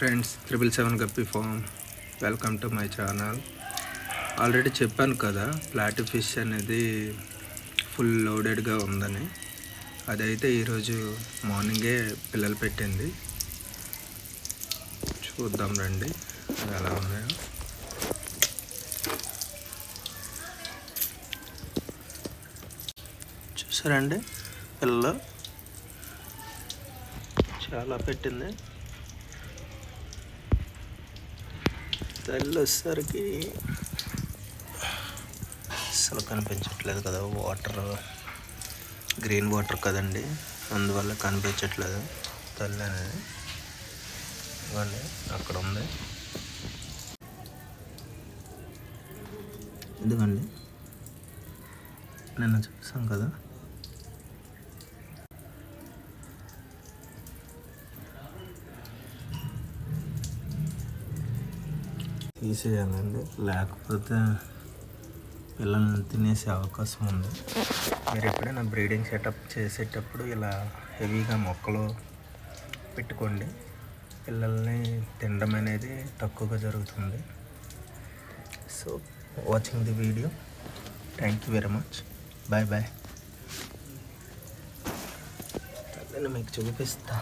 Friends, 777 guppy farm. Welcome to my channel. Already చెప్పాను కదా, ప్లాటీ fish అనేది ఫుల్ లోడెడ్గా ఉందని. అదైతే ఈరోజు మార్నింగే పిల్లలు పెట్టింది. చూద్దాం రండి అది ఎలా ఉన్నాయో. చూసారండి, పిల్లలు చాలా పెట్టింది. తల్లి వచ్చేసరికి అసలు కనిపించట్లేదు కదా, వాటర్ గ్రీన్ వాటర్ కదండి, అందువల్ల కనిపించట్లేదు తల్లి అనేది. ఇవ్వండి, అక్కడ ఉంది. ఇదిగండి, నిన్న చూసాం కదా. తీసేయాలండి, లేకపోతే పిల్లల్ని తినేసే అవకాశం ఉంది. మీరు ఎప్పుడైనా బ్రీడింగ్ సెటప్ చేసేటప్పుడు ఇలా హెవీగా మొక్కలు పెట్టుకోండి. పిల్లల్ని తినడం అనేది తక్కువగా జరుగుతుంది. So watching the video, thank you very much. Bye bye. నేను మీకు చూపిస్తా.